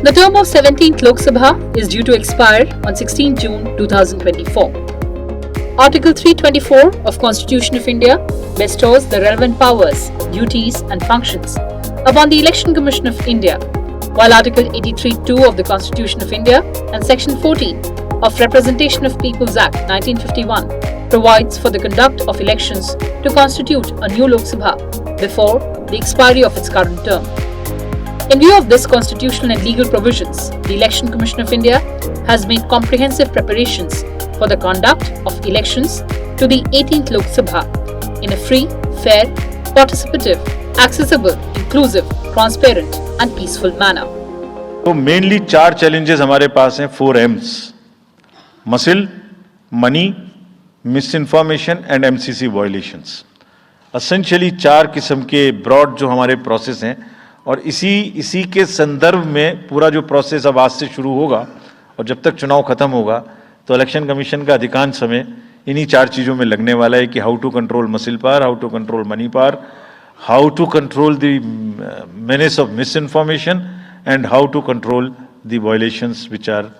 The term of 17th Lok Sabha is due to expire on 16 June 2024. Article 324 of Constitution of India bestows the relevant powers, duties and functions upon the Election Commission of India, while Article 83(2) of the Constitution of India and Section 14 of Representation of People's Act 1951 provides for the conduct of elections to constitute a new Lok Sabha before the expiry of its current term. In view of this constitutional and legal provisions, the Election Commission of India has made comprehensive preparations for the conduct of elections to the 18th Lok Sabha in a free, fair, participative, accessible, inclusive, transparent and peaceful manner. तो mainly 4 challenges हमारे पास हैं, 4 M's: muscle, money, misinformation and MCC violations. Essentially 4 किस्म के broad जो हमारे process हैं, और इसी के संदर्भ में पूरा जो प्रोसेस अब आज से शुरू होगा और जब तक चुनाव खत्म होगा तो इलेक्शन कमीशन का अधिकांश समय इन्हीं 4 चीज़ों में लगने वाला है कि how to control muscle power, how to control money power, how to control the menace of misinformation and how to control the violations which are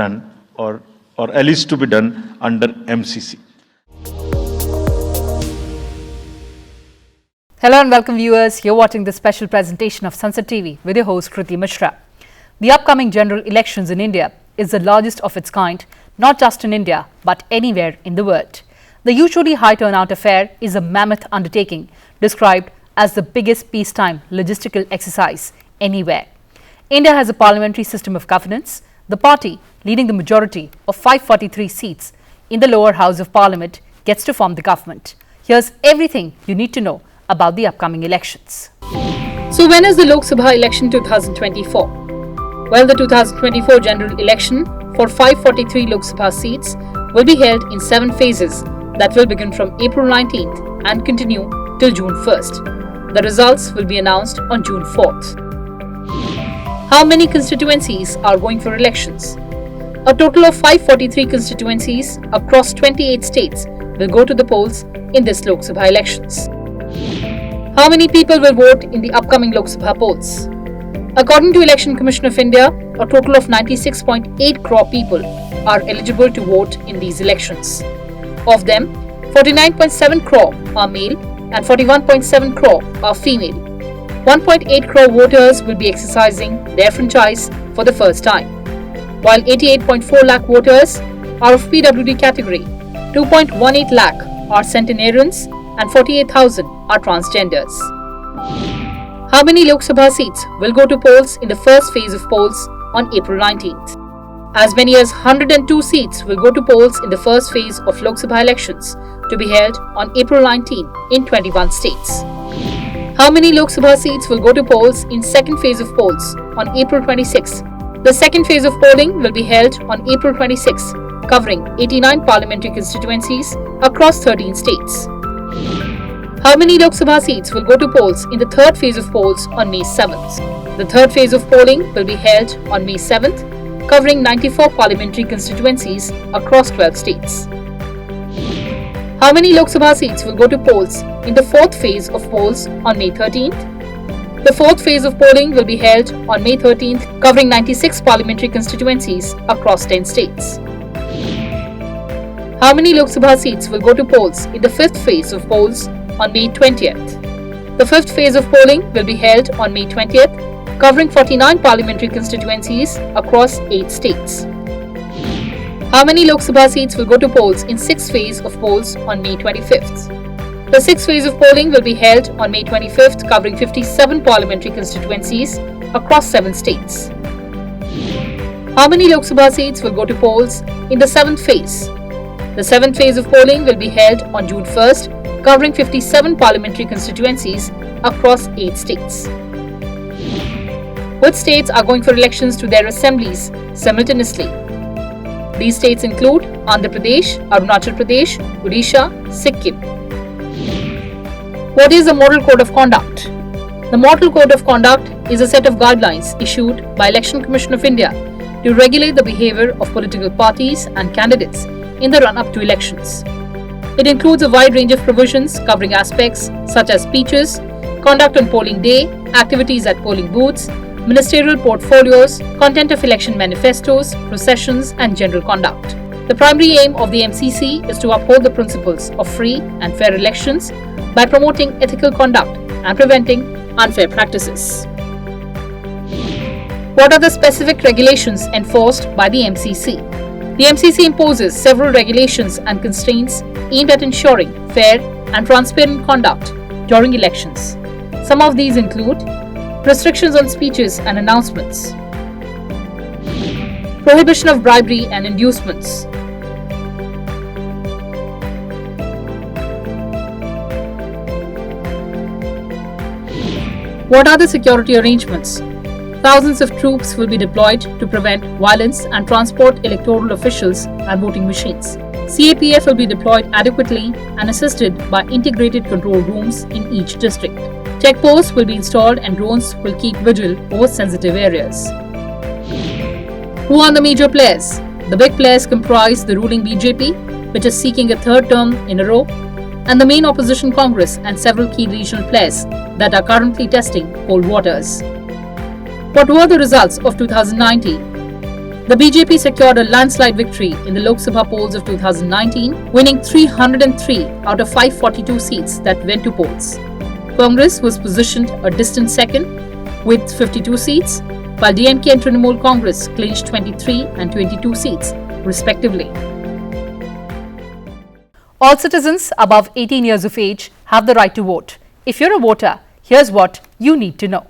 done or alleged to be done under MCC. Hello and welcome viewers, you're watching this special presentation of Sansad TV with your host Kriti. The upcoming general elections in India is the largest of its kind, not just in India but anywhere in the world. The usually high turnout affair is a mammoth undertaking described as the biggest peacetime logistical exercise anywhere. India has a parliamentary system of governance. The party leading the majority of 543 seats in the lower house of parliament gets to form the government. Here's everything you need to know about the upcoming elections. So when is the Lok Sabha election 2024? Well, the 2024 general election for 543 Lok Sabha seats will be held in 7 phases that will begin from April 19th and continue till June 1st. The results will be announced on June 4th. How many constituencies are going for elections? A total of 543 constituencies across 28 states will go to the polls in this Lok Sabha elections. How many people will vote in the upcoming Lok Sabha polls? According to Election Commission of India, a total of 96.8 crore people are eligible to vote in these elections. Of them, 49.7 crore are male and 41.7 crore are female. 1.8 crore voters will be exercising their franchise for the first time, while 88.4 lakh voters are of PWD category, 2.18 lakh are centenarians and 48,000 are transgenders. How many Lok Sabha seats will go to polls in the first phase of polls on April 19th? As many as 102 seats will go to polls in the first phase of Lok Sabha elections to be held on April 19 in 21 states. How many Lok Sabha seats will go to polls in second phase of polls on April 26? The second phase of polling will be held on April 26, covering 89 parliamentary constituencies across 13 states. How many Lok Sabha seats will go to polls in the third phase of polls on May 7th? The third phase of polling will be held on May 7th, covering 94 parliamentary constituencies across 12 states. How many Lok Sabha seats will go to polls in the fourth phase of polls on May 13th? The fourth phase of polling will be held on May 13th, covering 96 parliamentary constituencies across 10 states. How many Lok Sabha seats will go to polls in the fifth phase of polls on May 20th? The fifth phase of polling will be held on May 20th, covering 49 parliamentary constituencies across 8 states. How many Lok Sabha seats will go to polls in sixth phase of polls on May 25th? The sixth phase of polling will be held on May 25th, covering 57 parliamentary constituencies across 7 states. How many Lok Sabha seats will go to polls in the seventh phase? The seventh phase of polling will be held on June 1st, covering 57 parliamentary constituencies across 8 states. Which states are going for elections to their assemblies simultaneously? These states include Andhra Pradesh, Arunachal Pradesh, Odisha, Sikkim. What is the Model Code of Conduct? The Model Code of Conduct is a set of guidelines issued by Election Commission of India to regulate the behavior of political parties and candidates in the run-up to elections. It includes a wide range of provisions covering aspects such as speeches, conduct on polling day, activities at polling booths, ministerial portfolios, content of election manifestos, processions, and general conduct. The primary aim of the MCC is to uphold the principles of free and fair elections by promoting ethical conduct and preventing unfair practices. What are the specific regulations enforced by the MCC? The MCC imposes several regulations and constraints aimed at ensuring fair and transparent conduct during elections. Some of these include restrictions on speeches and announcements, prohibition of bribery and inducements, What are the security arrangements? Thousands of troops will be deployed to prevent violence and transport electoral officials and voting machines. CAPF will be deployed adequately and assisted by integrated control rooms in each district. Checkposts will be installed and drones will keep vigil over sensitive areas. Who are the major players? The big players comprise the ruling BJP, which is seeking a third term in a row, and the main opposition Congress and several key regional players that are currently testing poll waters. What were the results of 2019? The BJP secured a landslide victory in the Lok Sabha polls of 2019, winning 303 out of 542 seats that went to polls. Congress was positioned a distant second with 52 seats, while DMK and Trinamool Congress clinched 23 and 22 seats, respectively. All citizens above 18 years of age have the right to vote. If you're a voter, here's what you need to know.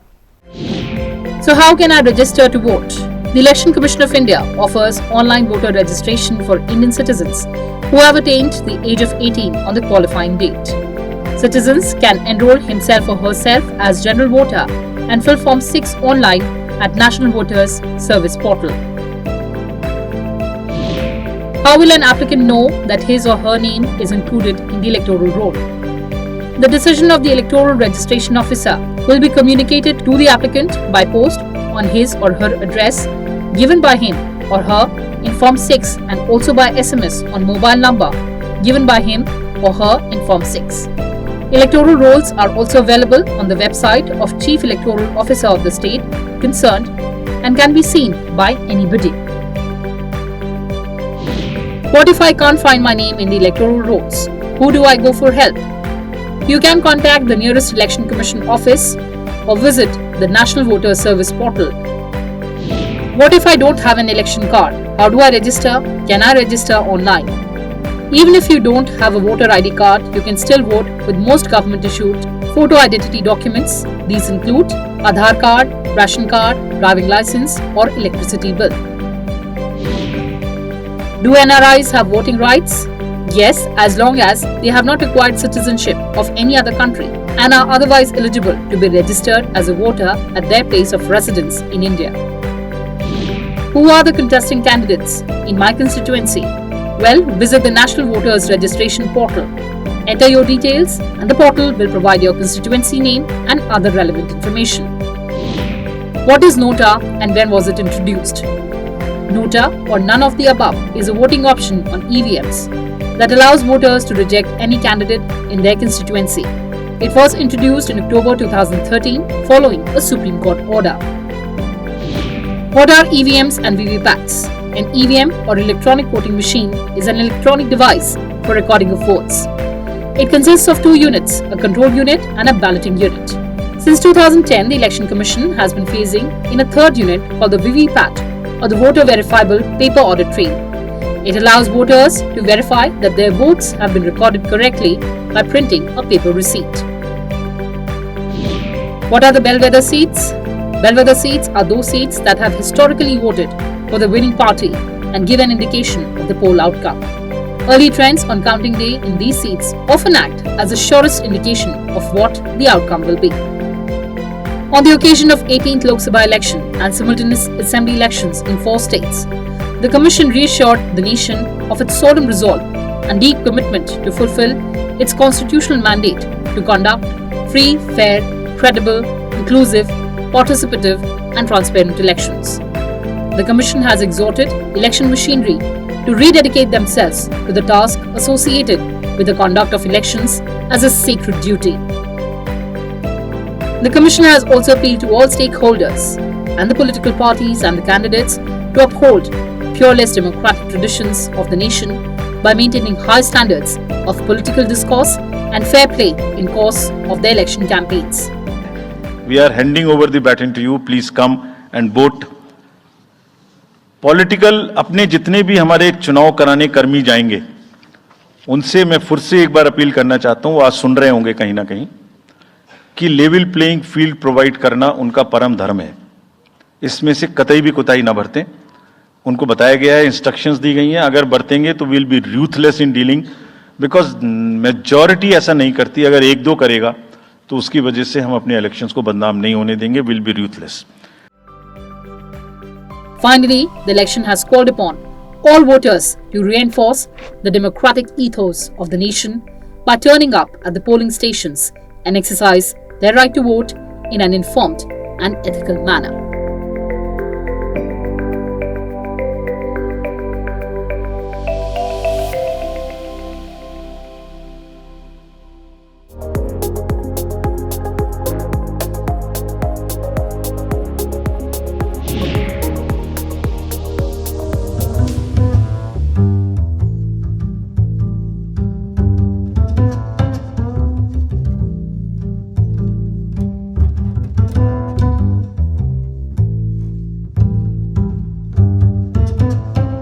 So how can I register to vote? The Election Commission of India offers online voter registration for Indian citizens who have attained the age of 18 on the qualifying date. Citizens can enroll himself or herself as general voter and fill Form 6 online at National Voters Service Portal. How will an applicant know that his or her name is included in the electoral roll? The decision of the electoral registration officer will be communicated to the applicant by post on his or her address given by him or her in Form 6 and also by SMS on mobile number given by him or her in Form 6. Electoral rolls are also available on the website of Chief Electoral Officer of the state concerned and can be seen by anybody. What if I can't find my name in the electoral rolls? Who do I go for help? You can contact the nearest Election Commission office or visit the National Voter Service Portal. What if I don't have an election card? How do I register? Can I register online? Even if you don't have a voter ID card, you can still vote with most government-issued photo identity documents. These include Aadhaar card, ration card, driving license or electricity bill. Do NRIs have voting rights? Yes, as long as they have not acquired citizenship of any other country and are otherwise eligible to be registered as a voter at their place of residence in India. Who are the contesting candidates in my constituency? Well, visit the National Voters Registration Portal. Enter your details and the portal will provide your constituency name and other relevant information. What is Nota and when was it introduced? Nota or none of the above is a voting option on EVMs that allows voters to reject any candidate in their constituency. It was introduced in October 2013 following a Supreme Court order. What are EVMs and VVPATs? An EVM or electronic voting machine is an electronic device for recording of votes. It consists of two units, a control unit and a balloting unit. Since 2010, the Election Commission has been phasing in a third unit called the VVPAT or the Voter Verifiable Paper Audit Trail. It allows voters to verify that their votes have been recorded correctly by printing a paper receipt. What are the bellwether seats? Bellwether seats are those seats that have historically voted for the winning party and give an indication of the poll outcome. Early trends on counting day in these seats often act as the surest indication of what the outcome will be. On the occasion of 18th Lok Sabha election and simultaneous assembly elections in 4 states, the Commission reassured the nation of its solemn resolve and deep commitment to fulfill its constitutional mandate to conduct free, fair, credible, inclusive, participative and transparent elections. The Commission has exhorted election machinery to rededicate themselves to the task associated with the conduct of elections as a sacred duty. The Commission has also appealed to all stakeholders and the political parties and the candidates to uphold peerless democratic traditions of the nation by maintaining high standards of political discourse and fair play in course of their election campaigns. We are handing over the baton to you. Please come and vote. Political अपने जितने भी हमारे चुनाव कराने कर्मी जाएंगे उनसे मैं फिर से एक बार अपील करना चाहता हूं, वो आज सुन रहे होंगे कहीं ना कहीं, कि लेवल प्लेइंग फील्ड प्रोवाइड करना उनका परम धर्म है। इसमें से कतई भी कोताही ना बरतें। उनको बताया गया है, इंस्ट्रक्शंस दी गई हैं, अगर बरतेंगे तो will be ruthless in dealing, because majority ऐसा नहीं करती। अगर एक दो करेगा तो उसकी वजह से हम अपने इलेक्शंस को बदनाम नहीं होने देंगे। Will be ruthless. Finally, the election has called upon all voters to reinforce the democratic ethos of the nation by turning up at the polling stations and exercise their right to vote in an informed and ethical manner.